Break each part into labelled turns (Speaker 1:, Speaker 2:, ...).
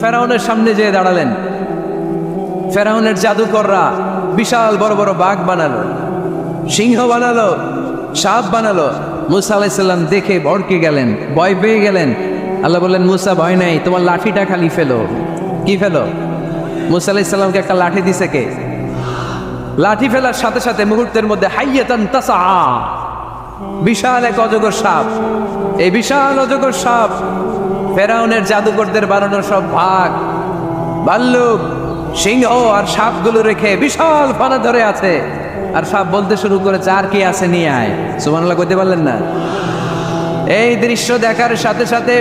Speaker 1: ফেরাউনের সামনে যেয়ে দাঁড়ালেন। ফেরাউনের জাদুকররা বিশাল বড় বড় বাঘ বানালো, সিংহ বানালো, সাপ বানালো। মুসা আলাইহিসসালাম দেখে ভড়কে গেলেন, ভয় পেয়ে গেলেন। আল্লাহ বললেন, মুসা ভয় নাই, তোমার লাঠিটা খালি ফেলো। কি ফেলো? মুসা আলাইহিসসালামকে একটা লাঠি দিছে কে? লাঠি ফেলার সাথে সাথে মুহূর্তের মধ্যে হাইয়াতান তাসআ, বিশাল এক অজগর সাপ। এই বিশাল অজগর সাপ ফেরাউনের জাদুকরদের বানানো সব ভাগ, ভাল্লুক, সিংহ আর সাপগুলো রেখে বিশাল ফানা ধরে আছে। আর সাপ বলতে শুরু করেছে, আর কি আছে নিয়ে আয়। সুবহানাল্লাহ কইতে পারলেন না? এই দৃশ্য দেখার সাথে সাথে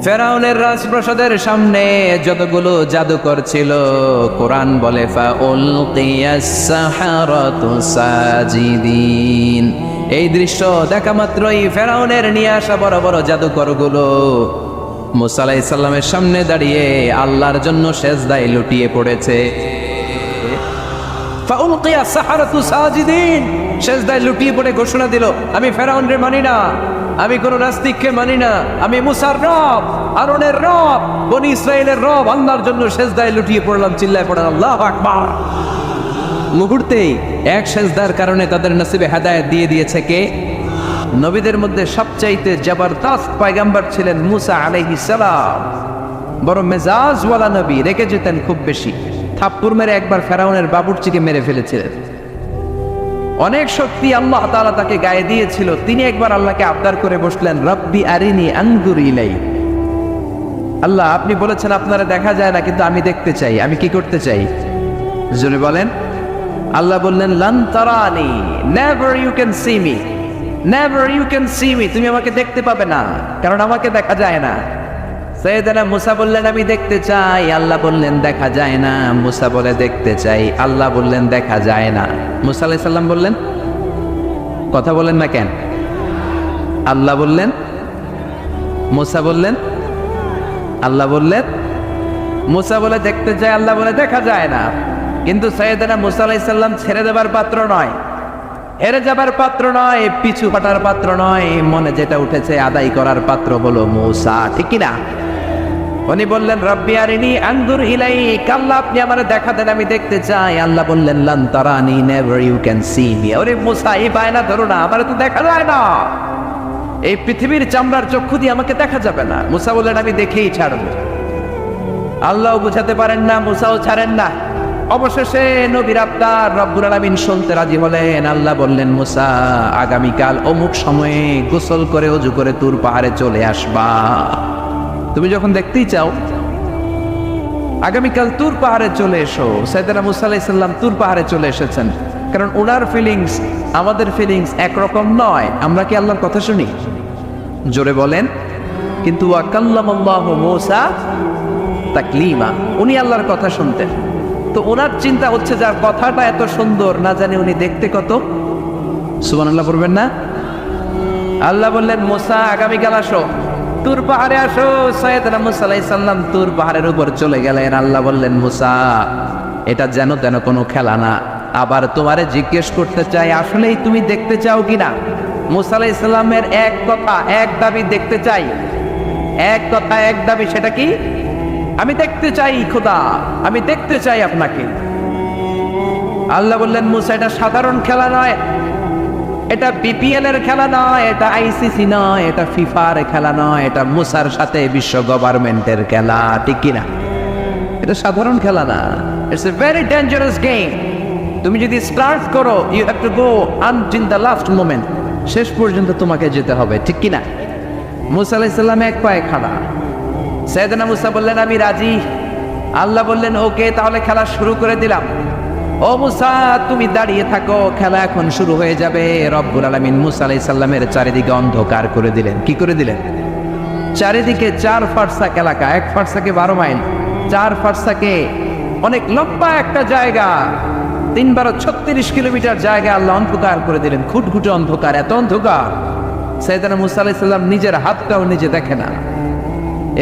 Speaker 1: ফেরাউনের রাজপ্রাসাদের সামনে যতগুলো জাদুকর ছিল, কোরআন বলে ফাউলকিয়াস সাহারাতু সাজিদিন। এই দৃশ্য দেখা মাত্রই ফেরাউনের নিয়ে আসা বড় বড় জাদুকরগুলো মুসা আলাইহিস সালামের সামনে দাঁড়িয়ে আল্লাহর জন্য সেজদায় লুটিয়ে পড়েছে। ফাউলকিয়াস সাহারাতু সাজিদিন, সেজদায় লুটিয়ে পড়ে ঘোষণা দিল, আমি ফেরাউনরে মানি না, আমি কোন নাস্তিককে মানি না, আমি মুসার রব, আরনের রব, বনি ইসরাইলের রব, আল্লাহর জন্য সেজদায় লুটিয়ে পড়লাম। চিল্লায় পড়েন আল্লাহু আকবার। মুহূর্তেই এক সেজদার কারণে তাদের নসিবে হেদায়েত দিয়ে দিয়েছে কে? নবীদের মধ্যে সবচাইতে জবরদস্ত পয়গম্বর ছিলেন মুসা আলাইহিস সালাম। বড় মেজাজওয়ালা নবী, রেখে যেতেন খুব বেশি। থাপ্পড় মেরে একবার ফেরাউনের বাবুর্চিকে মেরে ফেলেছিলেন। অনেক শক্তি আল্লাহ তাআলা তাকে গায়ে দিয়েছিল। তিনি একবার আল্লাহকে আবদার করে বসলেন, রব্বি আরিনি আনজুর ইলাই। আল্লাহ, আপনি বলেছেন আপনারা দেখা যায় না, কিন্তু আমি দেখতে চাই। আমি কি করতে চাই? জোরে বলেন। আল্লাহ বললেন, লান তারানি, never you can see me, never you can see me. তুমি আমাকে দেখতে পাবে না, কারণ আমাকে দেখা যায় না। সাইয়েদনা মুসা বললেন, আমি দেখতে চাই। আল্লাহ বললেন, দেখা যায় না। মুসা বলে, দেখতে চাই। আল্লাহ বললেন, দেখা যায় না। মুসা আলাইহিস সালাম বললেন, কথা বলেন না কেন? আল্লাহ বললেন, মুসা বললেন, আল্লাহ বললেন। মুসা বলে দেখতে চাই, আল্লাহ বলে দেখা যায় না। কিন্তু সাইয়েদনা মুসা আলাইহিস সালাম ছেড়ে দেবার পাত্র নয়, হেরে যাবার পাত্র নয়, পিছু হটার পাত্র নয়। মনে যেটা উঠেছে আদায় করার পাত্র হলো মুসা, ঠিক কি না? উনি বললেন, রব্বি আরিনি আনজুর ইলাইক, আল্লাহ আপনি আমারে দেখা দেন, আমি দেখতে চাই। আল্লাহ বললেন, লান তারানি, never you can see me. ওরে মুসা, এই বায়না ধরো না, আমারে তো দেখা যায় না। এই পৃথিবীর চামড়ার চক্ষু দিয়ে আমাকে দেখা যাবে না। মুসা বললেন, আমি দেখেই ছাড়ব। আল্লাহও বুঝাতে পারেন না, মুসাও ছাড়েন না। অবশেষে নবীর আবদার রব্বুল আলামিন শুনতে রাজি হলেন। আল্লাহ বললেন, মুসা, আগামীকাল অমুক সময়ে গোসল করে ওযু করে তুর পাহাড়ে চলে আসবা। তুমি যখন দেখতেই চাও, আগামীকাল তুর পাহাড়ে চলে এসো। সাইয়েদনা মুসা আলাইহিস সালাম তুর পাহাড়ে চলে এসেছেন, কারণ ওনার ফিলিংস আমাদের ফিলিংস একরকম নয়। আমরা কি আল্লাহর কথা শুনি? জোরে বলেন। কিন্তু ওয়া কাল্লামাল্লাহু মুসা তাকলিমা, উনি আল্লাহর কথা শুনতেন। তো ওনার চিন্তা হচ্ছে, যার কথাটা এত সুন্দর, না জানি উনি দেখতে কত। সুবহানাল্লাহ পড়বেন না? আল্লাহ বললেন, মুসা আগামীকাল আসো, তুর পাহাড়ে আসো। সাইয়েদনা মুসা আলাইহিস সালাম তুর পাহাড়ের উপর চলে গেলেন। আল্লাহ বললেন, মুসা, এটা যেন তেন কোনো খেলা না। আবার তোমারে জিজ্ঞেস করতে চাই, আসলেই তুমি দেখতে চাও কিনা? মুসা আলাইহিস সালামের এক কথা এক দাবি, দেখতে চাই। এক কথা এক দাবি, সেটা কি? আমি দেখতে চাই খোদা, আমি দেখতে চাই আপনাকে। আল্লাহ বললেন, মুসা, এটা সাধারণ খেলা নয়, এটা বিপিএল এর খেলা নয়, এটা আইসিসি নয়, এটা ফিফার খেলা নয়, এটা মুসার সাথে বিশ্ব গভর্নমেন্টের খেলা, ঠিক কিনা? এটা সাধারণ খেলা না। It's a very dangerous game. তুমি যদি স্টার্ট করো, you have to go until the last moment. শেষ পর্যন্ত তোমাকে যেতে হবে, ঠিক কিনা? মুসা আলাইহিস সালাম এক পায়ে খাড়া। সাইয়েদনা মুসা বললেন, আমি রাজি। আল্লাহ বললেন, ওকে, তাহলে খেলা শুরু করে দিলাম। ও মুসা, তুমি দাঁড়িয়ে থাকো, খেলা এখন শুরু হয়ে যাবে। রব্বুল আলামিন মুসা আলাইহিস সালামের চারিদিকে অন্ধকার করে দিলেন। কি করে দিলেন? চারিদিকে 4 ফারসাক এলাকা, 1 ফারসাকে 12 মাইল, 4 ফারসাকে অনেক লম্বা একটা জায়গা, 3 × 36 কিলোমিটার জায়গা আল্লাহ অন্ধকার করে দিলেন। খুটখুটে অন্ধকার, এত অন্ধকার সাইয়েদনা মুসা আলাইহিস সালাম নিজের হাতটাও নিজে দেখে না।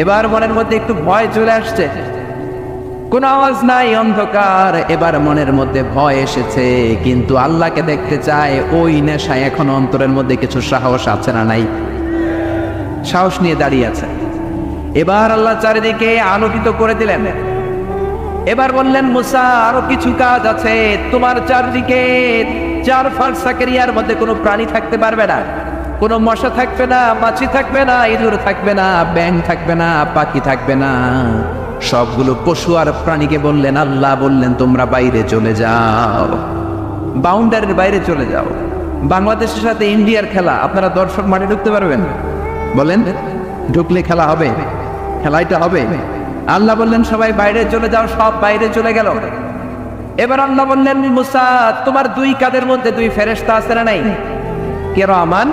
Speaker 1: এবার মনের মধ্যে একটু ভয় চলে আসছে, কোন আওয়াজ নাই, অন্ধকার। এবার মনের মধ্যে ভয় এসেছে, কিন্তু আল্লাহকে দেখতে চায়। ওই নেশায় এখন অন্তরের মধ্যে কিছু সাহস আছে না নাই? সাহস নিয়ে দাঁড়িয়ে আছে। এবার আল্লাহ চারিদিকে আলোকিত করে দিলেন। এবার বললেন, মুসা আরো কিছু কাজ আছে, তোমার চারদিকে 4 ফারসাক এরিয়ার মধ্যে কোনো প্রাণী থাকতে পারবে না, কোনো মশা থাকবে না, মাছি থাকবে না, ইঁদুর থাকবে না, ব্যাঙ থাকবে না, পাখি থাকবে না। সবগুলো পশু আর প্রাণীকে বললেন, আল্লাহ বললেন তোমরা বাইরে চলে যাও, বাউন্ডারির বাইরে চলে যাও। বাংলাদেশের সাথে ইন্ডিয়ার খেলা, আপনারা দর্শক মাঠে ঢুকতে পারবেন? বলেন, ঢুকলে খেলা হবে? খেলাইটা হবে? আল্লাহ বললেন সবাই বাইরে চলে যাও, সব বাইরে চলে গেল। এবার আল্লাহ বললেন, মুসা তোমার 2 কাঁধের মধ্যে 2 ফেরেশতা আছে না নাই? কিরামান,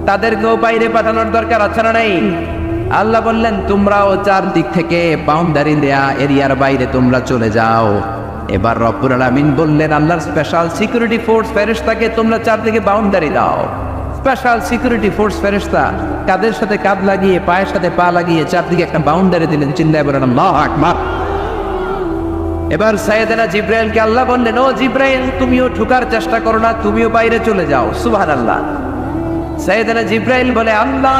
Speaker 1: তাদেরকেও বাইরে পাঠানোর দরকার আছে না নাই? আল্লাহ বললেন তোমরাও 4 দিক থেকে বাউন্ডারি দেয়া এরিয়ার বাইরে তোমরা চলে যাও। এবার রব্বুল আলামিন বললেন, আল্লাহর স্পেশাল সিকিউরিটি ফোর্স ফেরেশতাকে তোমরা 4 দিকে বাউন্ডারি দাও। স্পেশাল সিকিউরিটি ফোর্স ফেরেশতা কাদের সাথে কাঁধ লাগিয়ে, পায়ের সাথে পা লাগিয়ে 4 দিকে একটা বাউন্ডারি দিলেন। চিল্লায় বলেন আল্লাহু আকবার। এবার সাইয়েদনা জিব্রাইলকে আল্লাহ বললেন, ও জিব্রাইল তুমিও ঢোকার চেষ্টা করো না, তুমিও বাইরে চলে যাও। সুবহানাল্লাহ। সাইয়েদনা জিব্রাইল বলে, আল্লাহ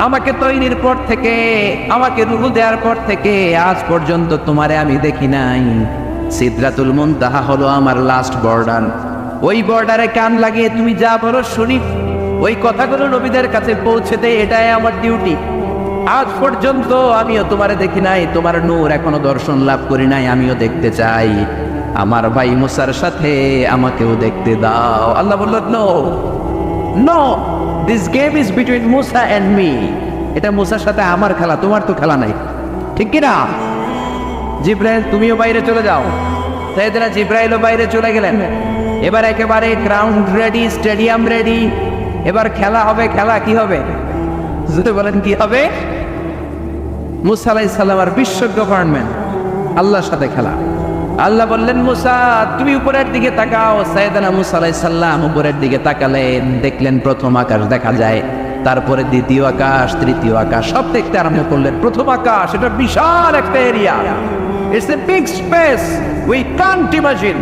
Speaker 1: আমাকে তৈরির পর থেকে, আমাকে রূহ দেওয়ার পর থেকে আজ পর্যন্ত তোমারে আমি দেখি নাই। সিদরাতুল মুনতাহা হলো আমার লাস্ট বর্ডার। ওই বর্ডারে কান লাগিয়ে তুমি যা বলো শুনি, ওই কথাগুলো নবীদের কাছে পৌঁছে দেয়, এটাই আমার ডিউটি। আজ পর্যন্ত আমিও তোমারে দেখি নাই, তোমার নূর এখনো দর্শন লাভ করি নাই, আমিও দেখতে চাই। আমার ভাই মুসার সাথে আমাকেও দেখতে দাও। আল্লাহ বলল, no no, this game is between Musa and me. এটা মুসার সাথে আমার খেলা, তোমার তো খেলা নাই, ঠিক কি না? জিব্রাইল তুমিও বাইরে চলে যাও। সাইয়েদনা জিব্রাইলও বাইরে চলে গেলেন। এবার একেবারে গ্রাউন্ড রেডি, স্টেডিয়াম রেডি। এবার খেলা হবে। খেলা কি হবে? যদি বলেন কি হবে? মুসা আলাইহিস সালাম আর বিশ্ব গভর্নমেন্ট, আল্লাহর সাথে খেলা। আল্লাহ বললেন, মুসা তুমি উপরের দিকে তাকাও। সাইয়েদনা মুসা আলাইহিস সালাম উপরের দিকে তাকালেন, দেখলেন প্রথম আকাশ দেখা যায়, তারপরে দ্বিতীয় আকাশ, তৃতীয় আকাশ, সব দেখতে আরম্ভ করলেন। প্রথম আকাশ, এটা বিশাল একটা area, it's a big space, we can't imagine.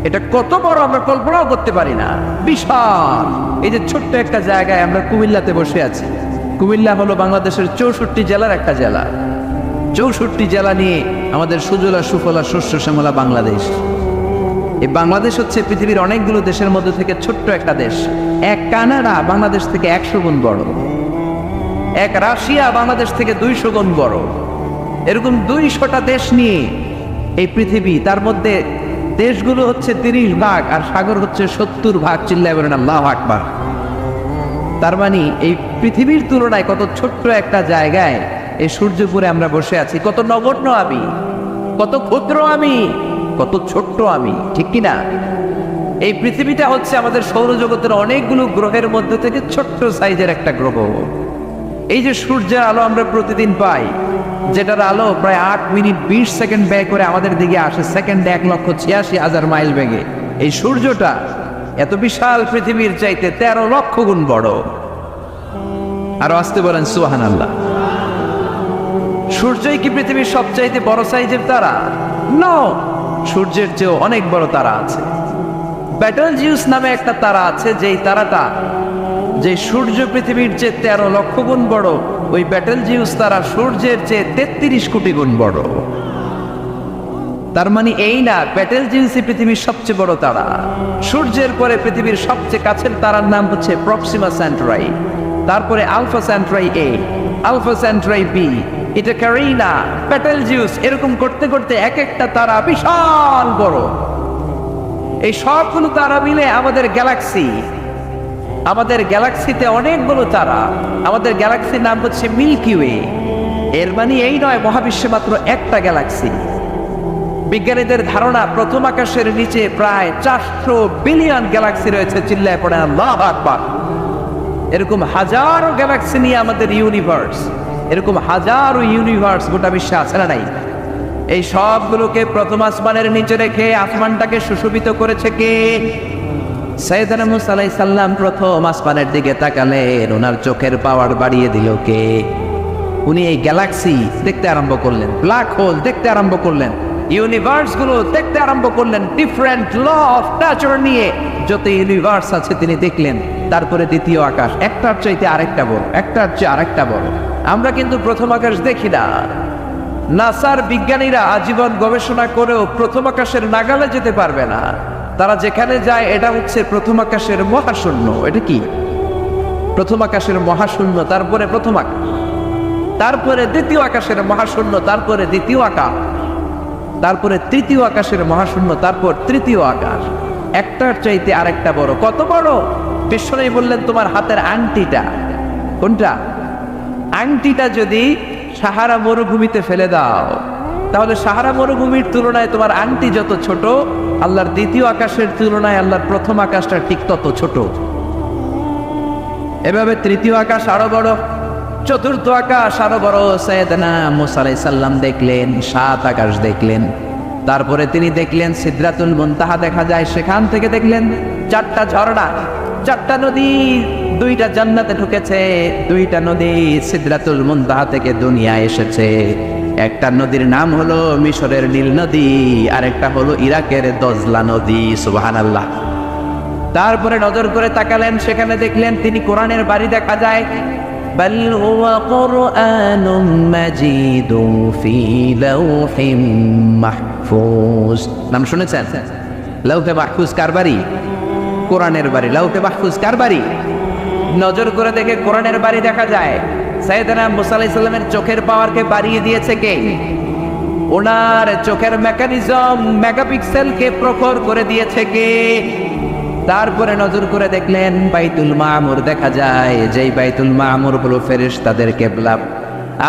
Speaker 1: এটা কত বড় আমরা কল্পনাও করতে পারি না, বিশাল। এই যে ছোট্ট একটা জায়গায় আমরা কুমিল্লাতে বসে আছি। কুমিল্লা হলো বাংলাদেশের 64 জেলার একটা জেলা। 64 জেলা নিয়ে আমাদের সুজলা সুফলা শস্য শ্যামলা বাংলাদেশ। এই বাংলাদেশ হচ্ছে পৃথিবীর অনেকগুলো দেশের মধ্যে থেকে ছোট্ট একটা দেশ। এক কানাডা বাংলাদেশ থেকে 100 গুণ বড়, এক রাশিয়া বাংলাদেশ থেকে 200 গুণ বড়। এরকম 200টা দেশ নিয়ে এই পৃথিবী, তার মধ্যে দেশগুলো হচ্ছে 30 ভাগ আর সাগর হচ্ছে 70 ভাগ। চিল্লায় বলেন আল্লাহু আকবার। তার মানে এই পৃথিবীর তুলনায় কত ছোট্ট একটা জায়গায় এই সূর্যপুরে আমরা বসে আছি। কত নগণ্য আমি, কত ক্ষুদ্র আমি, কত ছোট্ট আমি, ঠিক কিনা? এই পৃথিবীটা হচ্ছে আমাদের সৌরজগতের অনেকগুলো গ্রহের মধ্যে থেকে ছোট্ট সাইজের একটা গ্রহ। এই যে সূর্যের আলো আমরা প্রতিদিন পাই, যেটার আলো প্রায় 8 মিনিট 20 সেকেন্ড ব্যয় করে আমাদের দিকে আসে, সেকেন্ডে 1,86,000 মাইল বেগে। এই সূর্যটা এত বিশাল পৃথিবীর চাইতে 13 লক্ষ গুণ বড়। আরো আসতে বলেন সুবহানাল্লাহ। সূর্যই কি পৃথিবীর সবচাইতে বড় সাইজের তারা? নো, সূর্যের চেয়েও অনেক বড় তারা আছে। ব্যাটেলজিউস নামে একটা তারা আছে, যেই তারাটা, যে সূর্য পৃথিবীর চেয়ে 13 লক্ষ গুণ বড়, ওই ব্যাটেলজিউস তারা সূর্যের চেয়ে 33 কোটি গুণ বড়। তার মানে এই না ব্যাটেলজিউসই পৃথিবীর সবচেয়ে বড় তারা। সূর্যের পরে পৃথিবীর সবচেয়ে কাছের তারার নাম হচ্ছে প্রক্সিমা সেন্টরাই, তারপরে আলফা সেন্টরাই এ, আলফা সেন্টরাই বি, এটা ক্যারিনা, ব্যাটেলজিউস, এরকম করতে করতে এক একটা তারা বিশাল বড়। এই সবগুলো তারা মিলে আমাদের গ্যালাক্সি। আমাদের গ্যালাক্সিতে অনেকগুলো তারা। আমাদের গ্যালাক্সির নাম হচ্ছে মিল্কি ওয়ে। এর মানে এই নয় মহাবিশ্বে মাত্র একটা গ্যালাক্সি। বিজ্ঞানীদের ধারণা প্রথম আকাশের নিচে প্রায় 400 বিলিয়ন গ্যালাক্সি রয়েছে। চিল্লায় পড়ে আল্লাহু আকবার। এরকম হাজারো গ্যালাক্সি নিয়ে আমাদের ইউনিভার্স, এরকম হাজারো ইউনিভার্স গোটা বিশ্বে আছে না নাই? এই সবগুলোকে প্রথম আসমানের নিচে রেখে আসমানটাকে সুশোভিত করেছে কে? সাইয়েদনা মুসা আলাইহিস সালাম প্রথম আসমানের দিকে তাকালেন, ওনার চোখের পাওয়ার বাড়িয়ে দিল কে? উনি এই গ্যালাক্সি দেখতে আরম্ভ করলেন, ব্ল্যাক হোল দেখতে আরম্ভ করলেন, ইউনিভার্স গুলো দেখতে আরম্ভ করলেন। ডিফারেন্ট ল অফ নেচার নিয়ে যত ইউনিভার্স আছে তিনি দেখলেন। তারপরে দ্বিতীয় আকাশ, একটার চাইতে আরেকটা বড়, একটার চেয়ে আরেকটা বড়। আমরা কিন্তু প্রথম আকাশ দেখি না। নাসার বিজ্ঞানীরা আজীবন গবেষণা করেও প্রথম আকাশের নাগালে যেতে পারবে না। তারা যেখানে যায় এটা হচ্ছে প্রথম আকাশের মহাশূন্য। এটা কি? প্রথম আকাশের মহাশূন্য, তারপরে প্রথম আকাশ, তারপরে দ্বিতীয় আকাশের মহাশূন্য, তারপরে দ্বিতীয় আকাশ, তারপরে তৃতীয় আকাশের মহাশূন্য, তারপর তৃতীয় আকাশ। একটার চাইতে আরেকটা বড়। কত বড়? বিশ্বনবী বললেন তোমার হাতের আংটিটা। কোনটা? আংটিটা যদি সাহারা মরুভূমিতে ফেলে দাও, তাহলে সাহারা মরুভূমির তুলনায় তোমার আংটি যত ছোট, আল্লাহর দ্বিতীয় আকাশের তুলনায় আল্লাহর প্রথম আকাশটা ঠিক তত ছোট। এভাবে তৃতীয় আকাশ আরো বড়, চতুর্থ আকাশ আরো বড়। সাইয়েদনা মুসা আলাইহিস সালাম দেখলেন 7 আকাশ দেখলেন। তারপরে তিনি দেখলেন সিদরাতুল মুনতাহা দেখা যায়, সেখান থেকে দেখলেন 4টা ঝর্ণা, 4টা নদী, 2টা জান্নাতে ঢুকেছে, 2টা নদী সিদরাতুল মুনতাহা থেকে দুনিয়ায় এসেছে। একটা নদীর নাম হলো মিশরের নীল নদী, আর একটা হলো ইরাকের দজলা নদী। সুবহানাল্লাহ। তারপরে নজর করে তাকালেন, সেখানে দেখলেন তিনি কোরআনের বাড়ি দেখা যায়। বাল হুয়া কুরআনুম মাজিদুন ফি লাওহিম মাহফুজ। নাম শুনেছেন? লাওহে মাহফুজ কার বাড়ি? কোরআনের বাড়ি। লাওহে মাহফুজ কার বাড়ি? নজর করে দেখে কোরআনের বাড়ি দেখা যায়। সাইয়েদনা মুসা আলাইহিস সালামের চোখের পাওয়ারকে বাড়িয়ে দিয়েছে কে? ওনার চোখের মেকানিজম, মেগাপিক্সেলকে প্রখর করে দিয়েছে কে? তারপরে নজর করে দেখলেন বাইতুল মামুর দেখা যায়, যেই বাইতুল মামুর হলো ফেরেশতাদের কিবলা।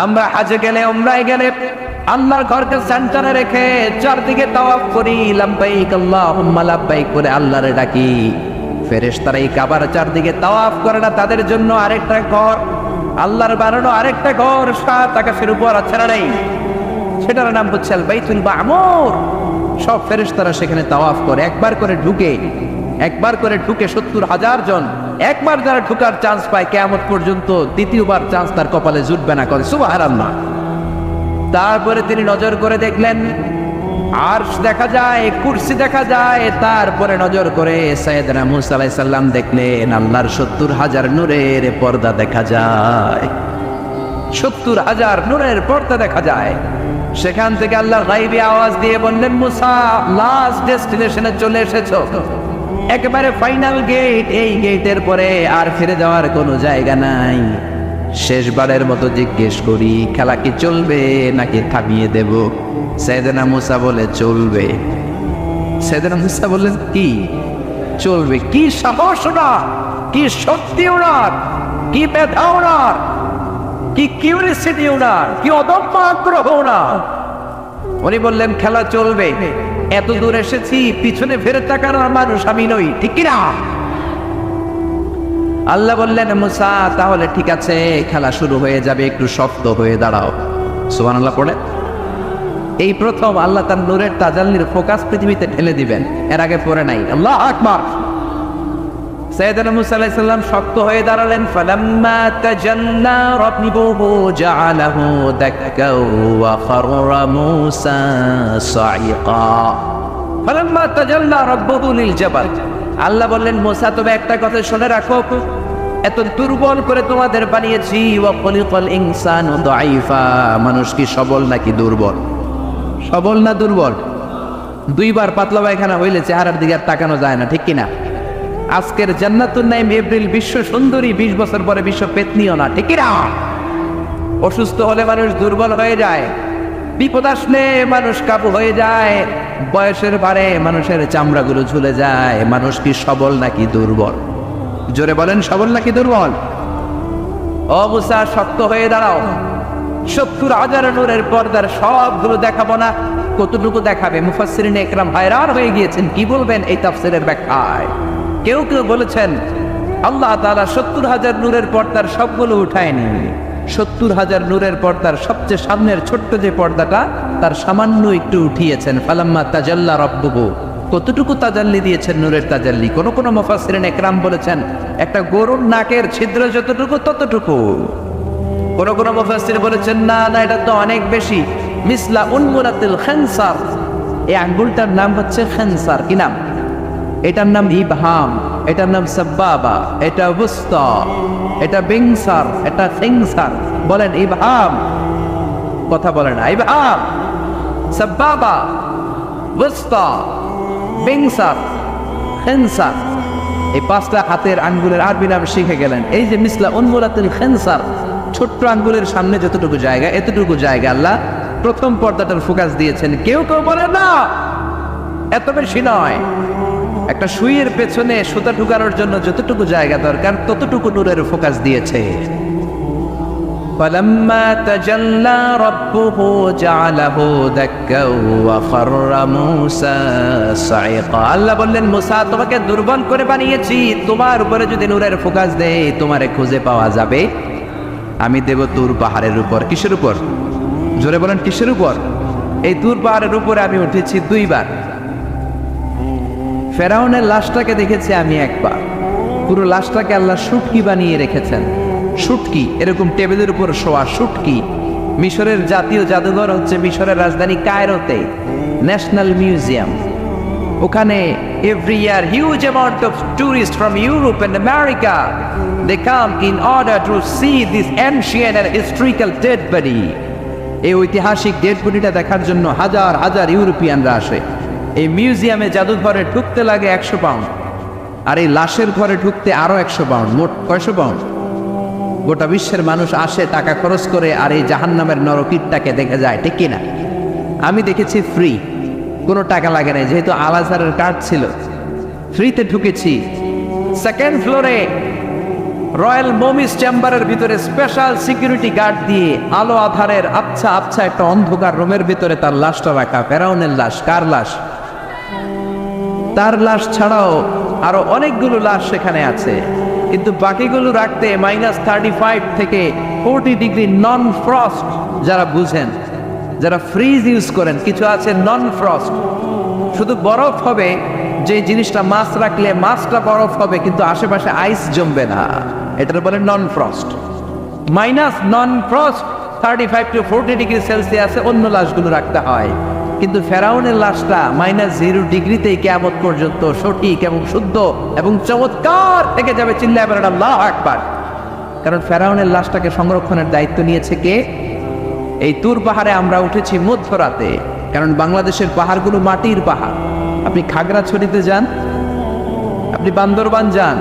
Speaker 1: আমরা হাজে গেলে, উমরায় গেলে আল্লাহর ঘরকে সেন্টারে রেখে চারদিকে তাওয়াফ করি, লাব্বাইক আল্লাহুম্মা লাব্বাইক করে আল্লাহরে ডাকি। ফেরেশতারা এই কাবার চারদিকে তাওয়াফ করে না, তাদের জন্য আরেকটা ঘর, আল্লাহর বানানো আরেকটা ঘর 7 আকাশের উপর আছে না নেই? সেটার নাম হচ্ছে আল বাইতুল মামুর। সব ফেরেশতারা সেখানে তাওয়াফ করে, একবার করে ঢুকে 70,000 জন। একবার যারা ঢুকার চান্স পায় কিয়ামত পর্যন্ত দ্বিতীয়বার চান্স তার কপালে জুটবে না, করে সুবহানাল্লাহ। তারপরে তিনি নজর করে দেখলেন আরশ দেখা যায়, কুরসি দেখা যায়। তারপরে নজর করে সাইয়েদনা মুসা আলাইহিস সালাম দেখলেন আল্লাহর 70,000 নূরের পর্দা দেখা যায়। 70,000 নূরের পর্দা দেখা যায়। সেখান থেকে আল্লাহ গায়বী আওয়াজ দিয়ে বললেন, মুসা লাস্ট ডেস্টিনেশনে চলে এসেছো, একেবারে ফাইনাল গেট। এই গেটের পরে আর ফিরে যাওয়ার কোনো জায়গা নাই। শেষবারের মতো জিজ্ঞেস করি, খেলা কি চলবে নাকি থামিয়ে দেব? সাইয়েদনা মুসা বলে চলবে। সাইয়েদনা মুসা বললেন কি চলবে? কি সাহস ওনার, কি শক্তি ওনার, কি মেধা ওনার, কি কিউরিসিটি ওনার, কি অদম্য আগ্রহ ওনার। উনি বললেন খেলা চলবে। এত দূর এসেছি, পিছনে ফিরে তাকানোর মানুষ আমি নই, ঠিক কিনা? আল্লাহ বললেন মুসা তাহলে ঠিক আছে, খেলা শুরু হয়ে যাবে, একটু শক্ত হয়ে দাঁড়াও। সুবহানাল্লাহ পড়ে। এই প্রথম আল্লাহ তার নূরের তাজাল্লির ফোকাস পৃথিবীতে ঠেলে দিবেন, এর আগে পড়ে নাই। আল্লাহু আকবার। সাইয়েদনা মুসা আলাইহিস সালাম শক্ত হয়ে দাঁড়ালেন। ফালাম্মা তাজাল্লা রাব্বুহু জাআলাহু দাক্কা ওয়া খাররা মুসা সাইকা। ফালাম্মা তাজাল্লা রাব্বুহু লিল জাবাল। আল্লাহ বললেন মুসা তুমি একটা কথা শুনে রাখো, এত দুর্বল করে তোমাদের বানিয়েছি। ওয়া খলিকাল ইনসানু দাঈফা। মানুষ কি সবল নাকি দুর্বল? সবল না দুর্বল? 2বার পাতলা পায়খানা হইলে চেহারার দিকে আর তাকানো যায় না, ঠিক কিনা? আজকের জান্নাতুন নাইম এপ্রিল বিশ্ব সুন্দরী, 20 বছর পরে বিশ্ব পেতনিও না, ঠিক কিনা? অসুস্থ হলে মানুষ দুর্বল হয়ে যায়, বিপদ আসলে মানুষ কাবু হয়ে যায়, বয়সের ভারে মানুষের চামড়াগুলো ঝুলে যায়। মানুষ কি সবল নাকি দুর্বল? জোরে বলেন, সবল নাকি দুর্বল? ও মুসা শক্ত হয়ে দাঁড়াও। 70,000 নূরের পর্দার সবগুলো দেখাবো না, কতটুকু দেখাবে? মুফাসসিরিন ইকরাম হায়রান হয়ে গিয়েছেন, কি বলবেন এই তাফসীরের ব্যাখ্যায়। কেউ কেউ বলেছেন আল্লাহ তাআলা 70,000 নূরের পর্দার সবগুলো উঠায়নি। 70,000 নূরের পর্দার সবচেয়ে সামনের ছোট্ট যে পর্দাটা, তার সামান্য একটু উঠিয়েছেন। ফালাম্মা তাজাল্লা রাব্বুহু। কতটুকু তাজাল্লি দিয়েছেন নূরের তাজাল্লি? কোন কোন মুফাসসিরিন ইকরাম বলেছেন একটা গরুর নাকের ছিদ্র যতটুকু ততটুকু। কোন কোন মুফাসসির বলেছেন না না, এটা তো অনেক বেশি। মিসলা উনমুলাতিল খানসার। এই আঙ্গুলটার নাম হচ্ছে খানসার। কি নাম? এটার নাম ইবহাম, এটার নাম সাব্বাবা, এটা বুস্তা, এটা বিংসার, এটা সিংসার। বলেন ইবহাম, কথা বলেন না। ইবহাম, সাব্বাবা, বুস্তা, বিংসার, খিনসার, এই পাঁচটা হাতের আঙ্গুলের আরবি নাম শিখে গেলেন। এই যে মিসলা উনমুলাতুল খিনসার, ছোট্ট আঙ্গুলের সামনে যতটুকু জায়গা, এতটুকু জায়গা আল্লাহ প্রথম পর্দাটার ফোকাস দিয়েছেন। কেউ কেউ বলে না এত বেশি নয়, একটা সুইয়ের পেছনে সুতা ঢুকানোর জন্য যতটুকু জায়গা দরকার ততটুকু নূরের ফোকাস দিয়েছে। فَلَمَّا تَجَلَّى رَبُّهُ جَعَلَهُ دَكًّا وَخَرَّ مُوسَى صَعِقًا। আল্লাহ বললেন, মুসা তোমাকে দুর্বল করে বানিয়েছি, তোমার উপরে যদি নূরের ফোকাস দেই তোমারে খুঁজে পাওয়া যাবে। আমি দেব তুর পাহাড়ের উপর। কিসের উপর? জোরে বলেন কিসের উপর? এই তুর পাহাড়ের উপরে আমি উঠেছি দুইবার। ফেরাউনের লাশটাকে দেখেছি আমি একবার। পুরো লাশটাকে আল্লাহ শুটকি বানিয়ে রেখেছেন। শুটকি, এরকম টেবিলের উপর শোয়া শুটকি। মিশরের জাতীয় জাদুঘর হচ্ছে মিশরের রাজধানী কায়রোতে, ন্যাশনাল মিউজিয়াম। ওখানে every year huge amount of tourist from Europe and America they come in order to see this ancient and historical dead body. এই ঐতিহাসিক ডেড বডিটা দেখার জন্য হাজার হাজার ইউরোপিয়ানরা আসে। এই মিউজিয়ামে জাদুঘরে ঢুকতে লাগে 100 পাউন্ড, আর এই লাশের ঘরে ঢুকতে আরো 100 পাউন্ড, মোট 600 পাউন্ড। গোটা বিশ্বের মানুষ আসে টাকা খরচ করে আর এই জাহান্নামের নরকীটটাকে দেখে যায়, ঠিক কিনা? আমি দেখেছি ফ্রি, কোনো টাকা লাগে না, যেহেতু আল আজহারের কার্ড ছিল, ফ্রিতে ঢুকেছি। সেকেন্ড ফ্লোরে রয়্যাল মমিস চেম্বারের ভিতরে স্পেশাল সিকিউরিটি গার্ড দিয়ে আলো আধারের আবছা আবছা একটা অন্ধকার রুমের ভিতরে তার লাশটা রাখা। ফেরাউনের লাশ। কার লাশ? তার লাশ ছাড়াও আরো অনেকগুলো লাশ সেখানে আছে, কিন্তু বাকিগুলো রাখতে -35 থেকে 40 ডিগ্রি নন ফ্রস্ট। যারা বুঝেন, যারা ফ্রিজ ইউজ করেন, কিছু আছে নন ফ্রস্ট, শুধু বরফ হবে, যে জিনিসটা মাছ রাখলে মাছটা বরফ হবে কিন্তু আশেপাশে আইস জমবে না, এটার বলে non frost. Non frost 35 to 40 degree সেলসিয়াসে অন্য লাশগুলো রাখতে হয়, কিন্তু ফেরাউনের লাশটা -0 ডিগ্রিতেই কিয়ামত পর্যন্ত সঠিক এবং শুদ্ধ এবং চমৎকার থেকে যাবে। চিল্লায় বলেন আল্লাহু আকবার। কারণ ফেরাউনের লাশটাকে সংরক্ষণের দায়িত্ব নিয়েছে কে? এই তুর পাহাড়ে আমরা উঠেছি মধ্যরাতে, কারণ বাংলাদেশের পাহাড়গুলো মাটির পাহাড়। আপনি খাগড়াছড়িতে যান, আপনি বান্দরবান যান,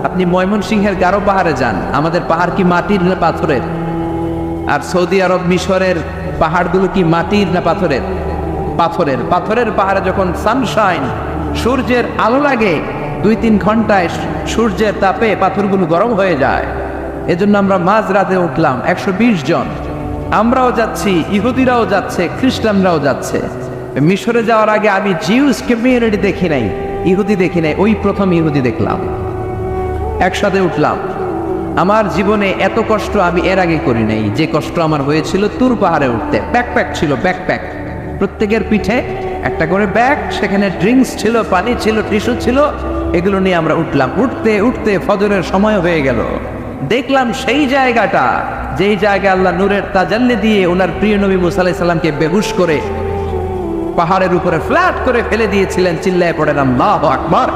Speaker 1: আপনি ময়মনসিংহের গারো পাহাড়ে যান, আমাদের পাহাড় কি মাটির না পাথরের? আর সৌদি আরব মিশরের পাহাড়গুলো কি মাটির না পাথরের? পাথরের। পাথরের পাহাড়ে যখন সানশাইন, সূর্যের আলো লাগে, 2-3 ঘন্টায় সূর্যের তাপে পাথরগুলো গরম হয়ে যায়। এজন্য আমরা মাঝ রাতে উঠলাম, 120 জন। আমরাও যাচ্ছি, ইহুদিরাও যাচ্ছে, খ্রিস্টানরাও যাচ্ছে। মিশরে যাওয়ার আগে আমি জিউস কমিউনিটি দেখি নাই, ইহুদি দেখি নাই, ওই প্রথম ইহুদি দেখলাম। একসাথে উঠলাম। আমার জীবনে এত কষ্ট আমি এর আগে করি নাই, যে কষ্ট আমার হয়েছিল তুর পাহাড়ে উঠতে। ব্যাকপ্যাক ছিল, ব্যাকপ্যাক, প্রত্যেকের পিঠে একটা করে ব্যাগ, সেখানে ড্রিঙ্কস ছিল, পানি ছিল, টিস্যু ছিল, এগুলো নিয়ে আমরা উঠলাম। উঠতে উঠতে ফজরের সময় হয়ে গেল। দেখলাম সেই জায়গাটা, যেই জায়গায় আল্লাহ নূরের তাজাল্লি দিয়ে ওনার প্রিয় নবী মুসা আলাইহিস সালামকে বেহুশ করে পাহাড়ের উপরে ফ্ল্যাট করে ফেলে দিয়েছিলেন। চিল্লায় পড়েন আল্লাহু আকবার।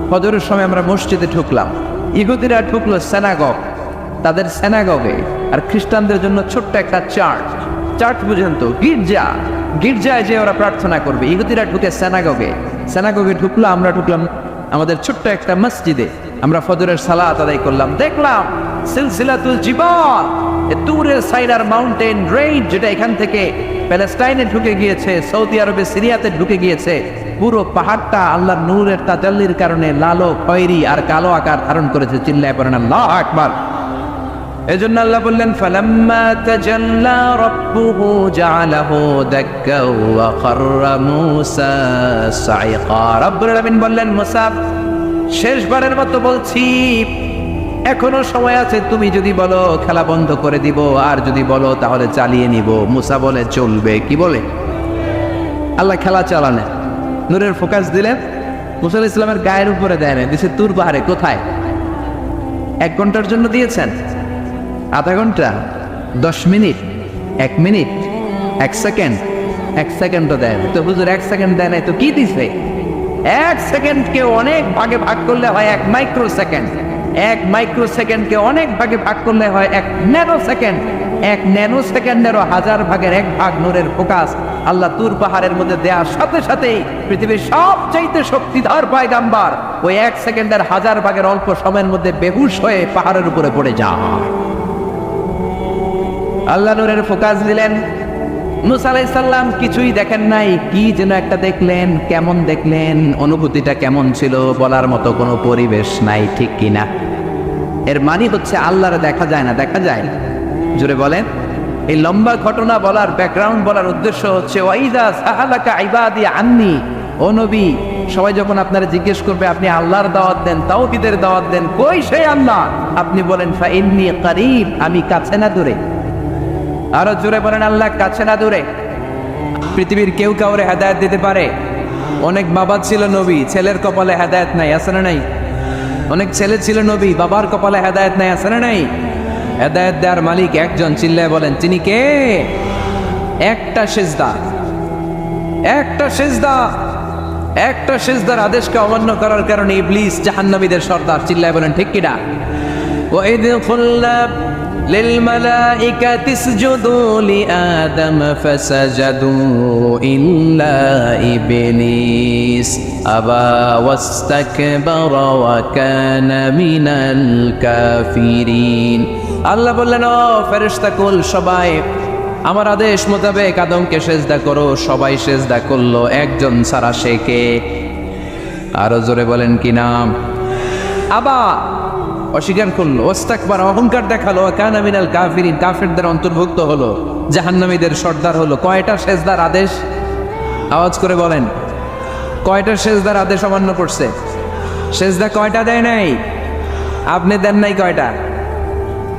Speaker 1: ফজরের সময় আমরা মসজিদে ঢুকলাম। ইহুদিরা ঢুকলো সিনাগগ, তাদের সিনাগগে, আর খ্রিস্টানদের জন্য ছোট্ট একটা চার্চ। চার্চ বুঝেন তো, গির্জা। গির্জায় যে ওরা প্রার্থনা করবে। ইহুদিরা ঢুকে সিনাগগে। সিনাগগে ঢুকলো, আমরা ঢুকলাম আমাদের ছোট্ট একটা মসজিদে। আমরা ফজরের সালাত আদায় করলাম। দেখলাম সিলসিলাতুল জিবাল, তুরের সাইনার মাউন্টেন রেঞ্জ, যেটা এখান থেকে প্যালেস্টাইনে ঢুকে গিয়েছে, সৌদি আরবে, সিরিয়াতে ঢুকে গিয়েছে। পুরো পাহাড়টা আল্লাহর নূরের তাজাল্লির কারণে লালো, খয়েরি আর কালো আকার ধারণ করেছে। চিল্লায় পড়েন আল্লাহু আকবার। এজন্য আল্লাহ বললেন, ফালাম্মা তাজাল্লা রাব্বুহু জাআলাহু দাক্কা ওয়া খাররা মূসা সাইকা। রব্বুল আলামিন বললেন, মুসা শেষবারের মতো বলছি, এখনো সময় আছে, তুমি যদি বলো খেলা বন্ধ করে দিব, আর যদি বলো তাহলে চালিয়ে নিব। মুসা বলে চলবে। কি বলে? আল্লাহ খেলা চালানে, নূরের ফোকাস দিলেন। মুসা আলাইহিস সালামের গায়ের উপরে দেয় না, দিছে তুর পাহাড়ে। কোথায়? 1 ঘন্টার জন্য দিয়েছেন, আধা ঘন্টা, 10 মিনিট, 1 মিনিট, 1 সেকেন্ড, 1 সেকেন্ডও দেয় না। তো হুজুর 1 সেকেন্ড দেয় নাই তো কি দিছে? এক সেকেন্ডকে অনেক ভাগে ভাগ করলে হয় 1 মাইক্রো সেকেন্ড, 1 মাইক্রো সেকেন্ডকে অনেক ভাগে ভাগ করলে হয় 1 ন্যানো সেকেন্ড, 1 ন্যানো সেকেন্ডেরও 1000 ভাগের 1 ভাগ নূরের ফোকাস আল্লাহ তুর পাহাড়ের মধ্যে দেওয়ার সাথে সাথেই পৃথিবীর সবচাইতে শক্তিধর পয়গাম্বার ওই 1 সেকেন্ডের 1000 ভাগের অল্প সময়ের মধ্যে বেহুশ হয়ে পাহাড়ের উপরে পড়ে যায়। আল্লাহ নূরের ফোকাস দিলেন। মুসা আলাইহিস সালাম কিছুই দেখেন নাই, কি যেন একটা দেখলেন। কেমন দেখলেন, অনুভূতিটা কেমন ছিল বলার মতো কোনো পরিবেশ নাই, ঠিক কিনা? এর মানে হচ্ছে আল্লাহরে দেখা যায় না, দেখা যায়। জোরে বলেন। এই লম্বা ঘটনা বলার, ব্যাকগ্রাউন্ড বলার উদ্দেশ্য হচ্ছে ওয়াইদা সাহালাকা ইবাদি আন্নি, ও নবী, সবাই যখন আপনারা জিজ্ঞেস করবে আপনি আল্লাহর দাওয়াত দেন, তাওহীদের দাওয়াত দেন, কই সেই আল্লাহ? আপনি বলেন ফা ইন্নী করিব, আমি কাছে না দূরে। আরো জোরে বলেন আল্লাহ কাছে না দূরে। পৃথিবীর কেউ কাউরে হেদায়েত দিতে পারে? অনেক বাবা ছিল নবী, ছেলের কপালে হেদায়েত নাই, আছে না নাই? অনেক ছেলে ছিল নবী, বাবার কপালে হেদায়েত নাই, আছে না নাই? হেদায়েত দেওয়ার মালিক একজন, চিল্লায় বলেন তিনি কে? একটা সিজদা, একটা সিজদা, একটা সিজদার আদেশকে অমান্য করার কারণে ইবলিস জাহান্নামীদের সর্দার, চিল্লায় বলেন ঠিক কিনা? وَإِذْ قُلْنَا لِلْمَلَائِكَةِ اسْجُدُوا لِآدَمَ فَسَجَدُوا إِلَّا إِبْلِيسَ أَبَى وَاسْتَكْبَرَ وَكَانَ مِنَ الْكَافِرِينَ। আল্লাহ বললেন, ও ফেরেশতাকুল সবাই আমার আদেশ মোতাবেক আদমকে সেজদা করো। সবাই সেজদা করলো, একজন ছাড়া, সে কে? আরো জোরে বলেন কি নাম? আবা, অস্বীকার করলো, ওয়াস্তাকবার, অহংকার দেখালো, কানা মিনাল কাফিরিন, কাফিরদের অন্তর্ভুক্ত হলো, জাহান্নামীদের সর্দার হলো। কয়টা সেজদার আদেশ? আওয়াজ করে বলেন, কয়টা সেজদার আদেশ অমান্য করছে? সেজদা কয়টা দেয় নাই? আপনি দেন নাই কয়টা?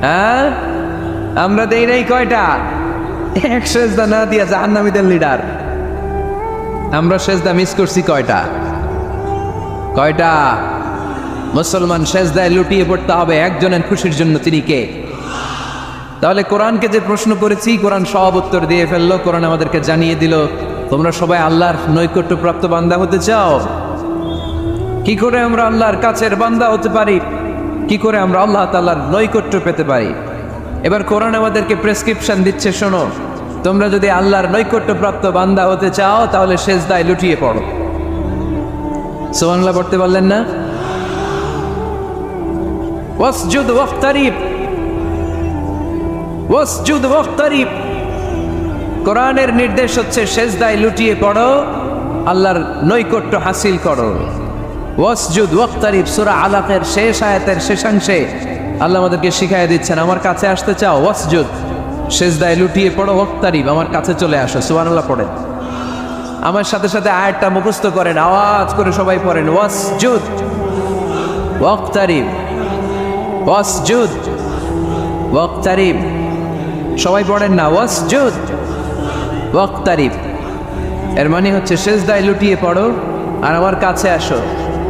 Speaker 1: হ্যাঁ, আমরা দেই নাই কয়টা? এক সেজদা না দিয়া জাহান্নামীদের লিডার। আমরা সেজদা মিস করছি কয়টা? কয়টা? মুসলমান সেজদায় লুটিয়ে পড়তে হবে একজনের খুশির জন্য, তিনি কে? তাহলে কোরআনকে যে প্রশ্ন করেছি, কোরআন সব উত্তর দিয়ে ফেললো। কোরআন আমাদেরকে জানিয়ে দিল, তোমরা সবাই আল্লাহর নৈকট্যপ্রাপ্ত বান্দা হতে চাও? কি করে আমরা আল্লাহর কাছের বান্দা হতে পারি? কি করে আমরা আল্লাহ তাআলার নৈকট্য পেতে পারি? এবার কোরআন আমাদেরকে প্রেসক্রিপশন দিচ্ছে, শোনো, তোমরা যদি আল্লাহর নৈকট্যপ্রাপ্ত বান্দা হতে চাও তাহলে সেজদায় লুটিয়ে পড়ো। সুবহানাল্লাহ পড়তে পারলেন না? ওয়াসজুদ ওয়াক্তারিব, ওয়াসজুদ ওয়াক্তারিব। কোরআনের নির্দেশ হচ্ছে সেজদায় লুটিয়ে পড়ো, আল্লাহর নৈকট্য হাসিল করো। ওয়াসজুদ ওয়াক্তারিব, সূরা আলাকের শেষ আয়াতের শেষাংশে আল্লাহ আমাদেরকে শিখাইয়া দিচ্ছেন, আমার কাছে আসতে চাও, ওয়াসজুদ, সেজদায় লুটিয়ে পড়ো, ওয়াক্তারিব, আমার কাছে চলে আসো। সুবহানাল্লাহ পড়েন। আমার সাথে সাথে আয়াতটা মুখস্থ করেন, আওয়াজ করে সবাই পড়েন, ওয়াসজুদ ওয়াক্তারিব, ওয়াসজুদ ওয়াক্তারিব। সবাই পড়েন না, ওয়াসজুদ ওয়াক্তারিব। এর মানে হচ্ছে সেজদায় লুটিয়ে পড়ো আর আমার কাছে আসো।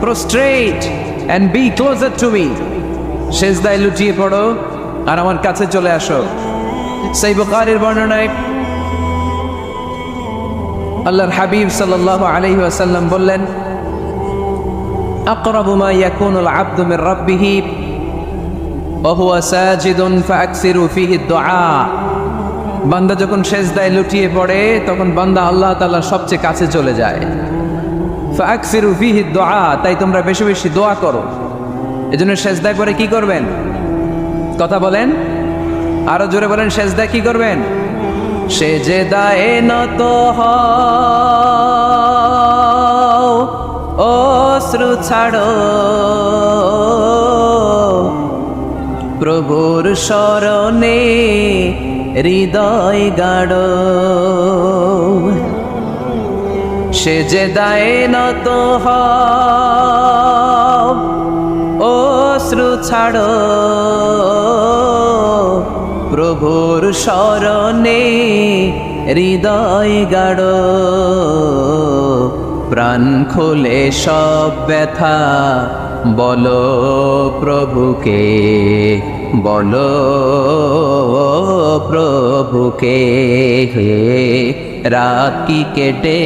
Speaker 1: Prostrate and be closer to me. সেজদায় লুটিয়ে পড়ো আর আমার কাছে চলে আসো। সহিহ বুখারীর বর্ণনায় আল্লাহর হাবিব সাল্লাল্লাহু আলাইহি ওয়াসাল্লাম বললেন, আকরাবু মা ইয়াকুনুল আবদু মির রাব্বিহি ওয়া হুয়া সাজিদুন ফাআকসিরু ফীহি দুআ। বান্দা যখন সেজদায় লুটিয়ে পড়ে তখন বান্দা আল্লাহ তাআলার সবচেয়ে কাছে চলে যায়। ফাআকসিরু ফীহি দুআ, তাই তোমরা বেশি বেশি দোয়া করো। এজন্য সেজদায় পড়ে কি করবেন? কথা বলেন, আরো জোরে বলেন, সেজদায় কি করবেন? সেজদায়ে নত হও, অশ্রু ছাড়ো, প্রভুর শরণে হৃদয় গাড়ো। সেজদায়ে নত হও, অশ্রু ছাড়ো, প্রভুর শরণে হৃদয় গাড়ো। প্রাণ খুলে সব ব্যথা বলো প্রভুকে, বলো প্রভুকে। রাত কি কেটে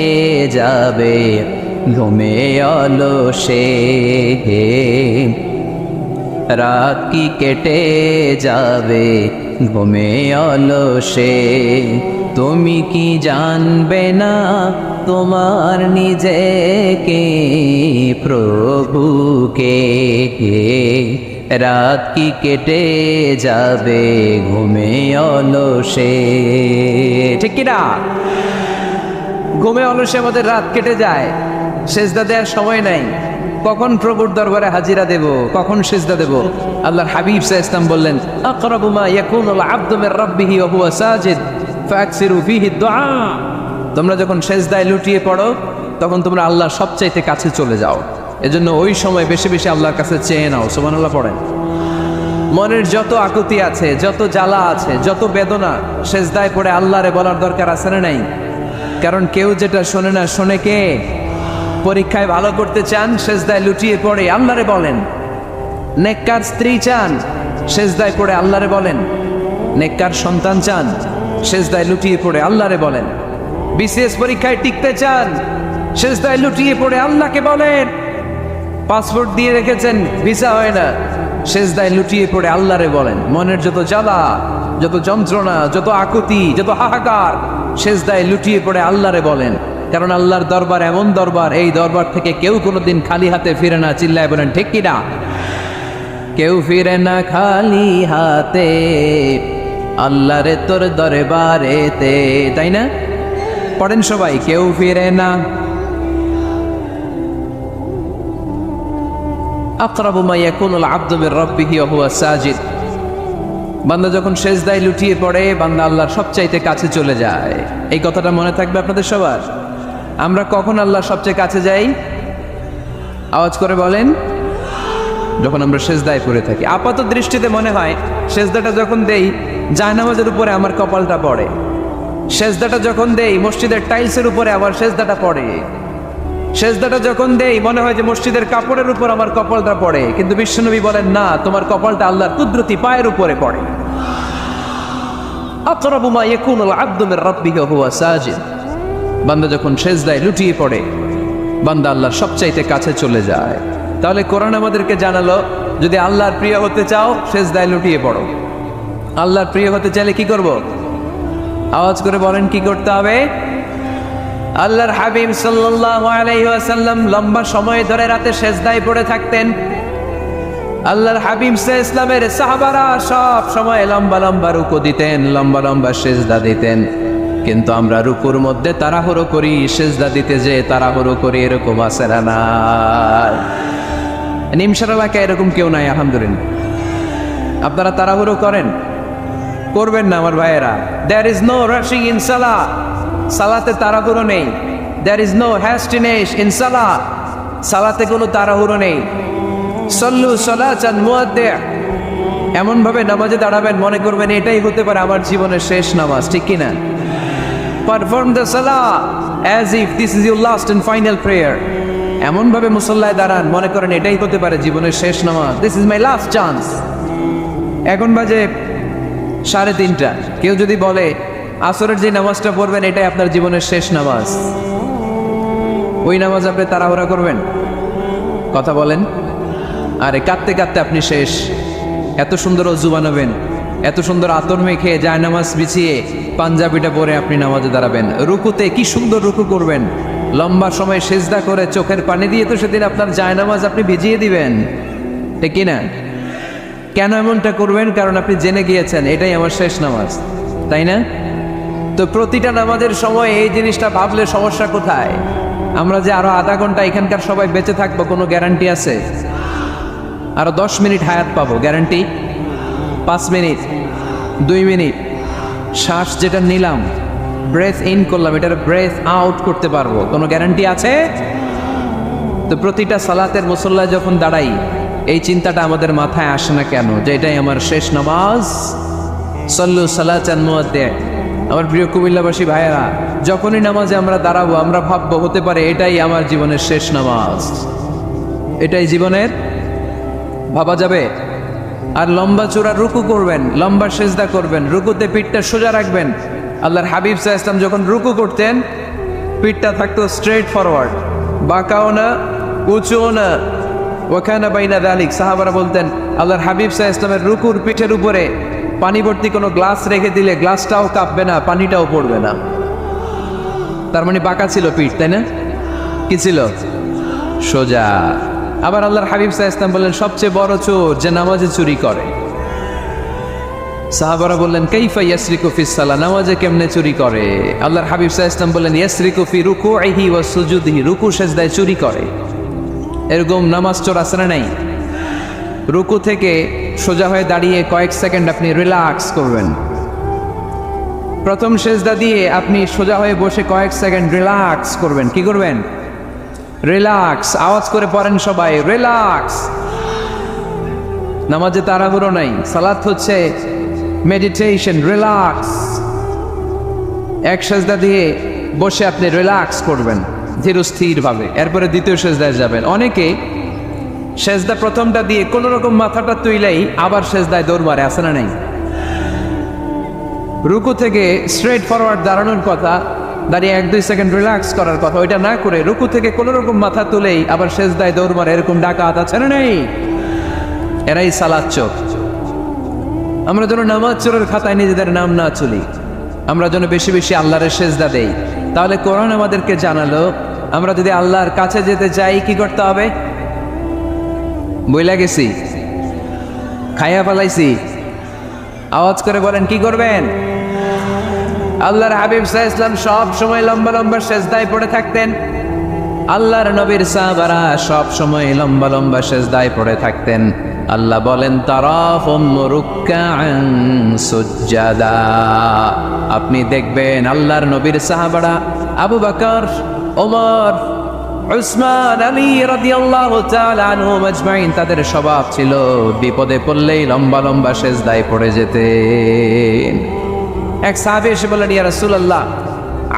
Speaker 1: যাবে ঘুমে অলসে, রাত কি কেটে যাবে ঘুমে অলসে। তুমি কি জানবে না তোমার নিজেকে প্রভুকে, রাত কি কেটে যাবে ঘুমে অলসে। ঠিক কিনা? ঘুমে অলসে আমাদের রাত কেটে যায়, সেজদা দেওয়ার সময় নাই। কখন প্রভুর দরবারে হাজিরা দেব, কখন সেজদা দেব? আল্লাহর হাবিব সাল্লাল্লাহু আলাইহি ওয়াসাল্লাম বললেন, আকরাবু মা ইয়াকুনুল আবদু মির রাব্বিহি ওয়া হুয়া সাজিদ ফাকসিরু ফীহি দুআ। তোমরা যখন সেজদায় লুটিয়ে পড়ো তখন তোমরা আল্লাহর সবচাইতে কাছে চলে যাও। এজন্য ওই সময় বেশি বেশি আল্লাহর কাছে চেয়ে নাও। সুবহানাল্লাহ পড়েন। মনের যত আকুতি আছে, যত জ্বালা আছে, যত বেদনা, সেজদায় পড়ে আল্লাহরে বলার দরকার আছে না নাই? কারণ কেউ যেটা শোনে না, শোনে কে? পরীক্ষায় ভালো করতে চান, সেজদায় লুটিয়ে পড়ে আল্লাহরে বলেন। নেককার স্ত্রী চান, সেজদায় পড়ে আল্লাহরে বলেন। নেককার সন্তান চান, সেজদায় লুটিয়ে পড়ে আল্লাহরে বলেন। বিসিএস পরীক্ষায় টিকতে চান, সেজদায় লুটিয়ে পড়ে আল্লাহকে বলেন। পাসপোর্ট দিয়ে রেখেছেন, ভিসা হয় না, সেজদায় লুটিয়ে পড়ে আল্লাহরে বলেন। মনের যত জ্বালা, যত যন্ত্রণা, যত আকুতি, যত হাহাকার, সেজদায় লুটিয়ে পড়ে আল্লাহরে বলেন। কারণ আল্লাহর দরবার এমন দরবার, এই দরবার থেকে কেউ কোনোদিন খালি হাতে ফিরে না। চিল্লায় বলেন ঠিক কিনা? কেউ ফিরে না খালি হাতে আল্লাহরে তোর দরবারেতে, তাই না? পড়েন সবাই, কেউ ফিরে না। আকরাবু মা ইয়াকুনুল আবদু মির রাব্বিহি ওয়া হুয়া সাজিদ। বান্দা যখন সেজদায় লুটিয়ে পড়ে, বান্দা আল্লাহর সবচাইতে কাছে চলে যায়। এই কথাটা মনে থাকবে আপনাদের সবার। আমরা কখন আল্লাহর সবচেয়ে কাছে যাই? আওয়াজ করে বলেন। যখন আমরা সেজদায় পড়ে থাকি। আপাত দৃষ্টিতে মনে হয় সেজদাটা যখন দেই জায়নামাজের উপরে আমার কপালটা পড়ে, সেজদাটা যখন দেই মসজিদের টাইলসের উপরে আমার সেজদাটা পড়ে, সেজদাটা যখন দেই মনে হয় যে মসজিদের কাপড়ের উপর আমার কপালটা পড়ে। কিন্তু বিশ্বনবী বলেন না, তোমার কপালটা আল্লাহর কুদরতি পায়ের উপরে পড়ে। আকরাবু মা ইয়াকুনুল আবদু মির রাব্বিহি ওয়া হুয়া সাজিদ। বান্দা যখন সেজদায় লুটিয়ে পড়ে, বান্দা আল্লাহর সবচাইতে কাছে চলে যায়। তাহলে কোরআন আমাদেরকে জানালো, যদি আল্লাহর প্রিয় হতে চাও সেজদায় লুটিয়ে পড়ো। আল্লাহর প্রিয় হতে চাইলে কি করব? আওয়াজ করে বলেন কি করতে হবে? আল্লাহর হাবিব সাল্লাল্লাহু আলাইহি ওয়াসাল্লাম লম্বা সময় ধরে রাতে সেজদায় পড়ে থাকতেন। আল্লাহর হাবিব সাল্লাল্লাহু আলাইহি ওয়াসাল্লামের সাহাবারা সব সময় লম্বা লম্বা রুকু দিতেন, লম্বা লম্বা সেজদা দিতেন। কিন্তু আমরা রুকুর মধ্যে তাড়াহুড়ো করি, সেজদা দিতে যে তাড়াহুড়ো করি, এরকম আছে না? নিমসার এলাকায় এরকম কেউ নাই আলহামদুলিল্লাহ। আপনারা তাড়াহুড়ো করেন? করবেন না আমার ভাইয়েরা। There is no rushing in salah. সালাতে তাড়াহুড়ো নেই। There is no hastiness in salah. সালাতে কোনো তাড়াহুড়ো নেই। সল্লু সালাতান মুআদ্দি'। এমন ভাবে নামাজে দাঁড়াবেন মনে করবেন এটাই হতে পারে আমার জীবনের শেষ নামাজ, ঠিক কি না? Perform the salah as if this is your last and final prayer. এমন ভাবে মুসল্লায় দাঁড়ান মনে করেন এটাই হতে পারে জীবনের শেষ নামাজ। This is my last chance. এখন বাজে 3:30। কেউ যদি বলে আসরের যে নামাজটা পড়বেন এটাই আপনার জীবনের শেষ নামাজ, ওই নামাজ আপনি তাড়াহুড়া করবেন? কথা বলেন। আরে কাঁদতে কাঁদতে আপনি শেষ। এত সুন্দর অজু বানাবেন, এত সুন্দর আতর মেখে জায়নামাজ বিছিয়ে পাঞ্জাবিটা পরে আপনি নামাজে দাঁড়াবেন। রুকুতে কি সুন্দর রুকু করবেন, লম্বা সময় সেজদা করে চোখের পানি দিয়ে তো সেদিন আপনার জায়নামাজ আপনি ভিজিয়ে দিবেন, ঠিক কি না? কেন এমনটা করবেন? কারণ আপনি জেনে গিয়েছেন এটাই আমার শেষ নামাজ, তাই না? তো প্রতিটা নামাজের সময় এই জিনিসটা ভাবলে সমস্যা কোথায়? আমরা যে আরো আধা ঘন্টা এখানকার সবাই বেঁচে থাকবো কোনো গ্যারান্টি আছে? আরো 10 মিনিট হায়াত পাবো, গ্যারান্টি? 5 মিনিট, 2 মিনিট শ্বাস যেটা নিলাম, ব্রেথ ইন করলাম, এটার ব্রেথ আউট করতে পারবো, কোনো গ্যারান্টি আছে? তো প্রতিটা সালাতের মুসল্লায় যখন দাঁড়াই এই চিন্তাটা আমাদের মাথায় আসে না কেন যে এটাই আমার শেষ নামাজ? সল্লু সালাতান মুআদ্দি'। আমার প্রিয় কুমিল্লাবাসী ভাইয়েরা, যখনই নামাজে আমরা দাঁড়াবো আমরা ভাববো হতে পারে এটাই আমার জীবনের শেষ নামাজ, এটাই জীবনের, ভাবা যাবে? আর লম্বা চূড়া রুকু করবেন, লম্বা সেজদা করবেন, রুকুতে পিঠটা সোজা রাখবেন। আল্লাহর হাবিব সাল্লাল্লাহু আলাইহি ওয়াসাল্লাম যখন রুকু করতেন পিঠটা থাকতো স্ট্রেট ফরওয়ার্ড, বাঁকাও না, উঁচুও না, ওয়াকানা বাইনা যালিক। সাহাবারা বলতেন আল্লাহর হাবিব সাল্লাল্লাহু আলাইহি ওয়াসাল্লামের রুকুর পিঠের উপরে পানি ভর্তি কোনো গ্লাস রেখে দিলে গ্লাসটাও কাঁপবে না, পানিটাও পড়বে না। তার মানে বাঁকা ছিল পিঠ, তাই না? কি ছিল? সোজা। আবার আল্লাহর হাবিব সাল্লাল্লাহু আলাইহি ওয়াসাল্লাম বললেন সবচেয়ে বড় চোর যে নামাজে চুরি করে। সাহাবারা বললেন কাইফা ইয়াসরিকু ফিস সালাহ, নামাজে কেমনে চুরি করে? আল্লাহর হাবিব সাল্লাল্লাহু আলাইহি ওয়াসাল্লাম বললেন ইয়াসরিকু ফি রুকুইহি ওয়া সুজুদিহি, রুকু সিজদায় চুরি করে। এরকম নামাজ চোর আছে না নাই? রুকু থেকে সোজা হয়ে দাঁড়িয়ে কয়েক সেকেন্ড আপনি রিল্যাক্স করবেন। প্রথম সিজদা দিয়ে আপনি সোজা হয়ে বসে কয়েক সেকেন্ড রিল্যাক্স করবেন। কি করবেন? রিল্যাক্স। আওয়াজ করে পড়েন সবাই, রিল্যাক্স। নামাজে তাড়াহুড়ো নাই, সালাত হচ্ছে মেডিটেশন, রিল্যাক্স। এক সিজদা দিয়ে বসে আপনি রিল্যাক্স করবেন ধীর স্থির ভাবে, এরপরে দ্বিতীয় সিজদায় যাবেন। অনেকে সিজদা প্রথমটা দিয়ে কোন রকম মাথাটা তুইলেই আবার সিজদায় দৌড় মারে, আছে না নাই? রুকু থেকে স্ট্রেট ফরওয়ার্ড দাঁড়ানোর কথা, দাঁড়িয়ে 1-2 সেকেন্ড রিল্যাক্স করার কথা, ওইটা না করে রুকু থেকে কোন রকম মাথা তুলেই আবার সিজদায় দৌড় মারে, এরকম ডাকাত আছে না নাই? এরাই সালাত চোর। আমরা যেন নামাজ চোরের খাতায় নিজেদের নাম না চলি, আমরা যেন বেশি বেশি আল্লাহর সিজদা দেই। তাহলে কোরআন আমাদেরকে জানালো আমরা যদি আল্লাহর কাছে যেতে চাই কি করতে হবে? বইলা গেছি, খাইয়া ফেলাইছি, আওয়াজ করে বলেন কি করবেন? আল্লাহর হাবিব সাল্লাল্লাহু আলাইহি ওয়াসাল্লাম সব সময় লম্বা লম্বা সিজদায় পড়ে থাকতেন। আল্লাহর নবীর সাহাবারা সব সময় লম্বা লম্বা সিজদায় পড়ে থাকতেন। আল্লাহ বলেন তারাহুম রুকআন সুজদা, আপনি দেখবেন আল্লাহর নবীর সাহাবারা আবু বকর, ওমর, উসমান, আলী রাদিয়াল্লাহু তাআলা আনহুম আজমাইন, তাদের স্বভাব ছিল বিপদে পড়লেই লম্বা লম্বা সিজদায় পড়ে যেতেন। এক সাহাবী এসে বললেন ইয়া রাসূলুল্লাহ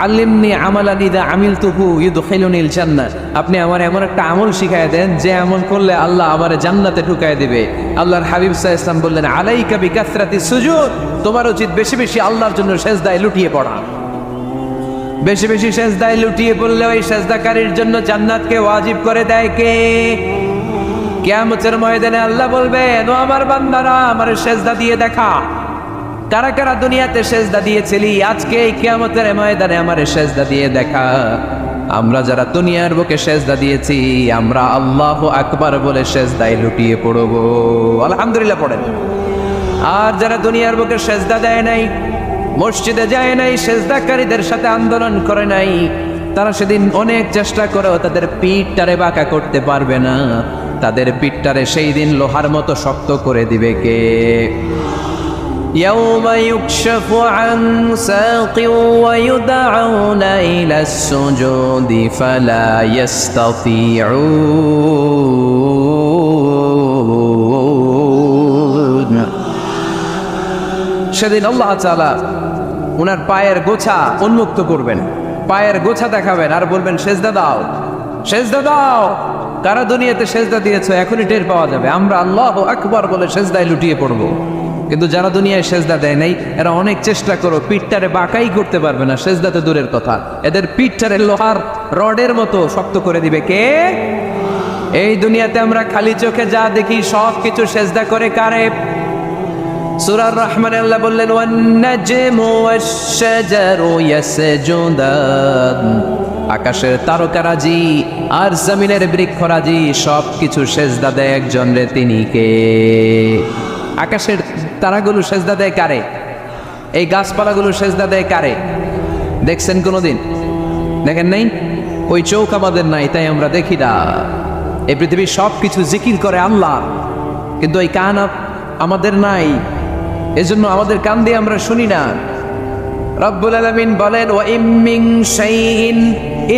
Speaker 1: আল্লিমনি আমালান ইযা আমিলতুহু ইউদখিলুনিল জান্নাহ, আপনি আমার এমন একটা আমল শিখায় দেন যে আমল করলে আল্লাহ আমারে জান্নাতে ঢুকায় দিবে। আল্লাহর হাবিব সাল্লাল্লাহু আলাইহি ওয়াসাল্লাম বললেন আলাইকা বিকাসরাতিস সুজুদ, তোমার উচিত বেশি বেশি আল্লাহর জন্য সিজদায় লুটিয়ে পড়া। বেশি বেশি সিজদায় লুটিয়ে পড়লে ওই সিজদাকারীর জন্য জান্নাতকে ওয়াজিব করে দেয় কে? কিয়ামতের ময়দানে আল্লাহ বলবেন ও আমার বান্দারা আমার সিজদা দিয়ে দেখা, কারা কারা দুনিয়াতে সিজদা দিয়েছিলি, আজকে এই কিয়ামতের ময়দানে আমার সিজদা দিয়ে দেখা। আমরা যারা দুনিয়ার বুকে সিজদা দিয়েছি আমরা আল্লাহু আকবার বলে সিজদায় লুটিয়ে পড়ব, আলহামদুলিল্লাহ পড়েন। আর যারা দুনিয়ার বুকে সিজদা দেয় নাই, মসজিদে যায় নাই, সিজদাকারীদের সাথে আন্দোলন করে নাই, তারা সেদিন অনেক চেষ্টা করেও তাদের পিঠটারে বাঁকা করতে পারবে না। তাদের পিঠটারে সেই দিন লোহার মতো শক্ত করে দিবে কে? يوم يكشف عن ساق ويدعون إلى السجود فلا يستطيعون। সেদিন আল্লাহ তাআলা ওনার পায়ের গোছা উন্মুক্ত করবেন, পায়ের গোছা দেখাবেন আর বলবেন সিজদা দাও, সিজদা দাও। কারা দুনিয়াতে সিজদা দিয়েছো এখনই টের পাওয়া যাবে। আমরা আল্লাহু আকবার বলে সিজদায় লুটিয়ে পড়বো, কিন্তু যারা দুনিয়ায় সিজদা দেয় নাই এরা অনেক চেষ্টা করো পিঠটারে বাঁকাই করতে পারবে না, সিজদা তো দূরের কথা, এদের পিঠটারে লোহার রডের মতো শক্ত করে দিবে কে? এই দুনিয়াতে আমরা খালি চোখে যা দেখি সব কিছু সিজদা করে কারে? সূরা রহমানে আল্লাহ বললেন ওয়ান নাজমু ওয়াশ-শাজারু ইয়াসজুদান, আকাশের তারকারাজি আর জমিনের বৃক্ষরাজি সব কিছু সিজদা দেয় একজন রে, তিনি কে? আকাশের তারাগুলো সিজদা দেয় কারে? এই গাছপালাগুলো সিজদা দেয় কারে? দেখছেন কোনোদিন? দেখেন নাই? ওই চোখ আমাদের নাই তাই আমরা দেখি না। এই পৃথিবীর সব কিছু জিকির করে আল্লাহ, কিন্তু এই কান আমাদের নাই, এজন্য আমাদের কান দিয়ে আমরা শুনি না। রব্বুল আলামিন বলেন ওয়া ইম মিন শাইইন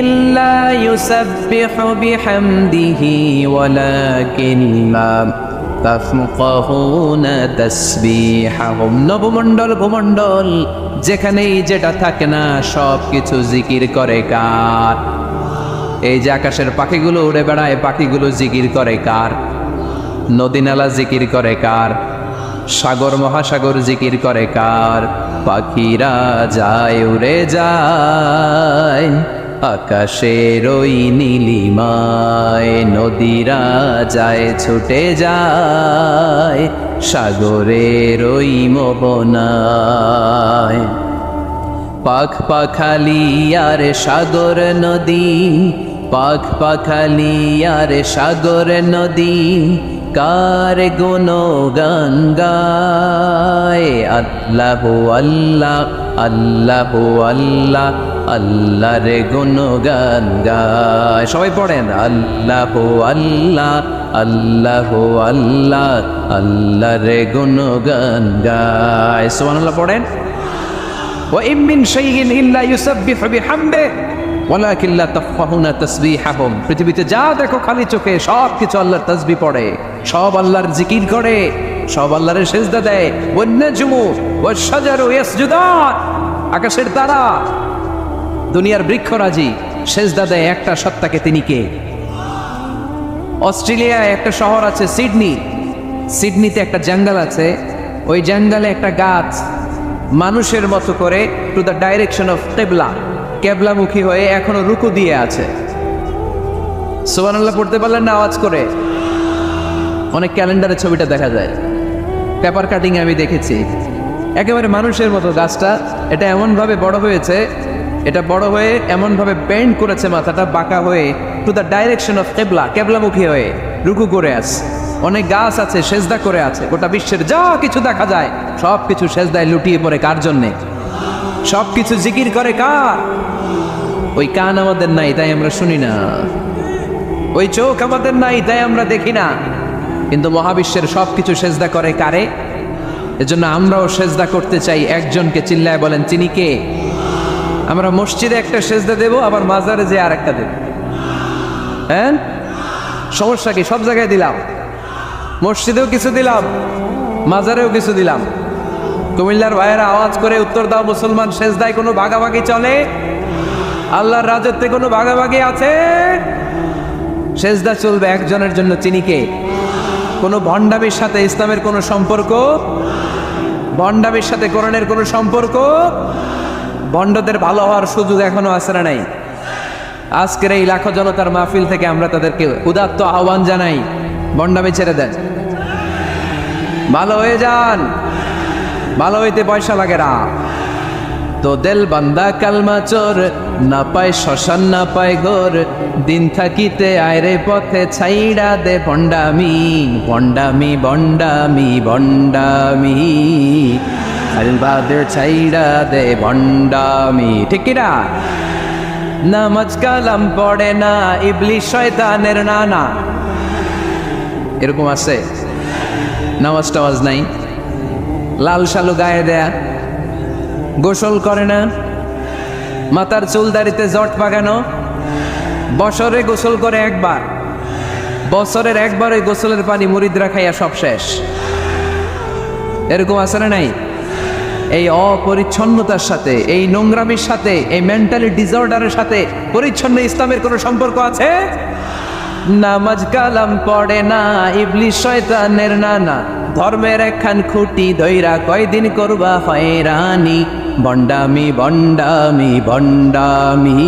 Speaker 1: ইল্লা ইউসাব্বিহু বিহামদিহি ওয়ালাকিন লা তাফকাহুনা তাসবিহাহুম। নবমণ্ডল ভূমণ্ডল যেখানেই যেটা থাকে না সব কিছু জিকির করে কার? এই যে আকাশের পাখিগুলো উড়ে বেড়ায়, পাখিগুলো জিকির করে কার? নদী নালা জিকির করে কার? সাগর মহাসাগর জিকির করে কার? পাখিরা যায় উড়ে যায়, আকাশের ওই নীলিমায় নদীরা যায় ছুটে যায় সাগরের ওই মোহনায়। পাখ পাখালি আর সাগর নদী, পাখ পাখালি আর সাগর নদী, কার গুণগান গায়। আল্লাহ আল্লাহ আল্লাহ আল্লাহ আল্লাহর গুণগান গায়। সবাই পড়েন আল্লাহ আল্লাহ আল্লাহ আল্লাহ আল্লাহর গুণগান গায়। সুবহানাল্লাহ পড়েন। ওয়া ইম মিন শাইইন ইল্লা ইউসাব্বিহু বিহামদিহি ওয়ালাকিন লা তাফকাহুনা তাসবিহাহুম। পৃথিবীতে যা দেখো খালি চোখে সব কিছু আল্লাহর তাসবিহ পড়ে, সব আল্লাহর জিকির করে, সব আল্লাহর সিজদা দেয়। One নাজমু wash শাজারু ইয়াসজুদান। আকাশের তারা, দুনিয়ার বৃক্ষরাজি সিজদা দেয় একটা সত্তাকে, তিনি কে? অস্ট্রেলিয়ায় একটা শহর আছে সিডনি, সিডনিতে একটা জঙ্গল আছে, ওই জঙ্গলে একটা গাছ মানুষের মতো করে টু দ্য ডাইরেকশন অফ কিবলা, কেবলামুখী হয়ে এখনো রুকু দিয়ে আছে। সুবহানাল্লাহ পড়তে পারলেন না আওয়াজ করে? অনেক ক্যালেন্ডারে ছবিটা দেখা যায়, পেপার কাটিং আমি দেখেছি। একেবারে মানুষের মতো গাছটা, এটা এমনভাবে বড় হয়েছে, এটা বড় হয়ে এমনভাবে বেন্ড করেছে, মাথাটা বাঁকা হয়ে টু দ্য ডাইরেকশন অফ কিবলা, কেবলামুখী হয়ে রুকু করে আছে। অনেক গাছ আছে সেজদা করে আছে। গোটা বিশ্বের যা কিছু দেখা যায় সব কিছু সেজদায় লুটিয়ে পড়ে কার জন্যে? সব কিছু জিকির করে কার? ওই কান আমাদের নাই তাই আমরা শুনি না, ওই চোখ আমাদের নাই তাই আমরা দেখি না, কিন্তু মহাবিশ্বের সব কিছু সেজদা করে কারে? এজন্য আমরাও সেজদা করতে চাই একজনকে। চিল্লায় বলেন তিনি কে? আমরা মসজিদে একটা সেজদা দেব, আবার মাজারে যে আর একটা দেব। হ্যাঁ, সমস্যা কি? সব জায়গায় দিলাম, মসজিদেও কিছু দিলাম, মাজারেও কিছু দিলাম। কুমিল্লার ভাইয়েরা আওয়াজ করে উত্তর দাও, মুসলমান সেজদায় কোনো ভাগাভাগি চলে? আল্লাহর রাজত্বে কোনো ভাগাভাগি আছে? সেজদা চলবে একজনের জন্য, তিনি কে? কোনো ভণ্ডামির সাথে ইসলামের কোনো সম্পর্ক? ভণ্ডামির সাথে কোরআনের কোনো সম্পর্ক? ভণ্ডদের ভালো হওয়ার সুযোগ এখনো আছে না নাই? আজকের এই লাখো জনতার মাহফিল থেকে আমরা তাদেরকে উদাত্ত আহ্বান জানাই, ভণ্ডামি ছেড়ে দেন, ভালো হয়ে যান। ভালো হইতে পয়সা লাগে না। তো দেল বান্দা কালমা চোর, না পায় শ্মশান না পায় ঘোর, দিন থাকিতে আয়রে পথে ছাইড়া দে ভণ্ডামি, ভণ্ডামি ভণ্ডামি ভণ্ডামি, আলবাদের ছাইড়া দে ভণ্ডামি। ঠিক কিনা? নামাজ কালাম পড়ে না, ইবলিশ শয়তানের নানা। এরকম আছে? নামাজ টামাজ নাই, লাল শালু গায়ে দেয়া, গোসল করে না, মাথার চুল দাড়িতে জট পাকানো, বছরে গোসল করে একবার, বছরের একবার ওই গোসলের পানি মুরিদরা খাইয়া সব শেষ। এরকম আছে না নাই? এই অপরিচ্ছন্নতার সাথে, এই নোংরামির সাথে, এই মেন্টালি ডিসঅর্ডারের সাথে পরিচ্ছন্ন ইসলামের কোনো সম্পর্ক আছে? নামাজ কালাম পড়ে না, ইবলিশ শয়তানের নানা, ধর্মের একখান খুঁটি ধইরা কয়দিন করবা হয়রানি, ভণ্ডামি ভণ্ডামি ভণ্ডামি,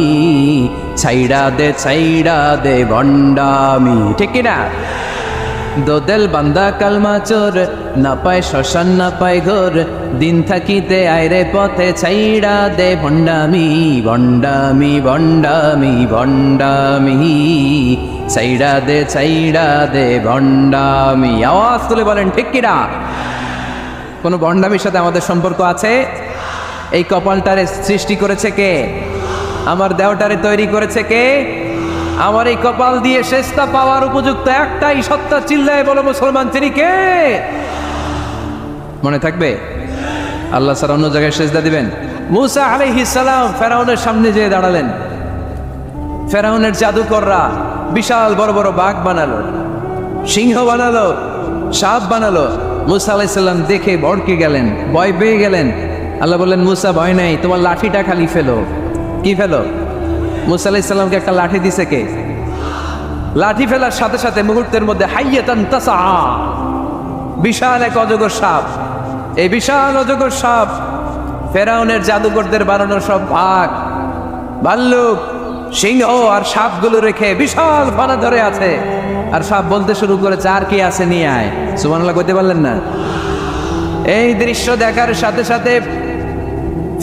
Speaker 1: ছাইড়া দে ভণ্ডামি। ঠিক না? দোদেল বান্দা কালমা চোর, না পায় শ্মশান না পায় ঘোর, দিন থাকিতে আয়রে পথে ছাইড়া দে ভণ্ডামি, ভণ্ডামি ভণ্ডামি ভণ্ডামি, ছাইড়া দে ভণ্ডামি। আওয়াজ তুলে বলেন ঠিক কিনা? কোন ভণ্ডামির সাথে আমাদের সম্পর্ক আছে? এই কপালটারে সৃষ্টি করেছে কে? আমার দেহটারে তৈরি করেছে কে? আমার এই কপাল দিয়ে সেজদা পাওয়ার উপযুক্ত একটাই সত্তা, চিল্লায় বলো মুসলমান, তিনি কে? মনে থাকবে? আল্লাহ ছাড়া অন্য জায়গায় সেজদা দিবেন? মুসা আলাইহিস সালাম ফেরাউনের সামনে যেয়ে দাঁড়ালেন। ফেরাউনের জাদুকররা বিশাল বড় বড় বাঘ বানালো, সিংহ বানালো, সাপ বানালো। মুসা আলাইহিস সালাম দেখে ভড়কে গেলেন, ভয় পেয়ে গেলেন। আল্লাহ বললেন, মুসা ভয় নাই, তোমার লাঠিটা খালি ফেলো। কি ফেলো? মুসা আলাইহিস সালামকে একটা লাঠি দিছে কে? লাঠি ফেলার সাথে সাথে মুহূর্তের মধ্যে হাইয়াতান তাসা, বিশাল এক অজগর সাপ। এই বিশাল অজগর সাপ ফেরাউনের জাদুকরদের বানানো সব বাঘ, ভাল্লুক, সিংহ আর সাপগুলো রেখে বিশাল পানা ধরে আছে, আর সাপ বলতে শুরু করেছে, আর কি আছে নিয়ে আয়। সুবহানাল্লাহ কইতে পারলেন না? এই দৃশ্য দেখার সাথে সাথে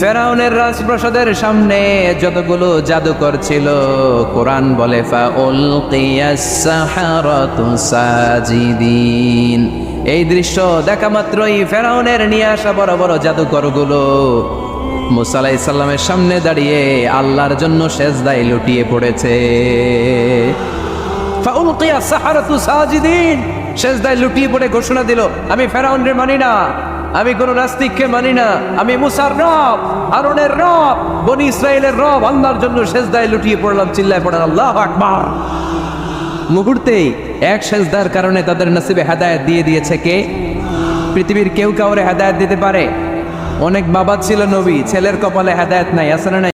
Speaker 1: ফেরাউনের রাজপ্রাসাদের সামনে যতগুলো জাদুকর ছিল, কোরআন বলে ফাউলকিয়াস সাহারাতু সাজিদিন। এই দৃশ্য দেখা মাত্রই ফেরাউনের নিয়ে আসা বড় বড় জাদুকরগুলো মুসা আলাইহিস সালামের সামনে দাঁড়িয়ে আল্লাহর জন্য সেজদায় লুটিয়ে পড়েছে। ফাউলকিয়াস সাহারাতু সাজিদিন, সেজদায় লুটিয়ে পড়ে ঘোষণা দিল, আমি ফেরাউনরে মানি না, আমি কোন নাস্তিককে মানি না, আমি মুসার রব, হারুনের রব, বনি ইসরাইলের রব, আল্লাহর জন্য সেজদায় লুটিয়ে পড়লাম। চিল্লায় পড়েন আল্লাহু আকবার। মুহূর্তেই এক সেজদার কারণে তাদের নসিবে হেদায়েত দিয়ে দিয়েছে কে? পৃথিবীর কেউ কাউরে হেদায়েত দিতে পারে? অনেক বাবা ছিল নবী, ছেলের কপালে হেদায়েত নাই, আছে না নাই?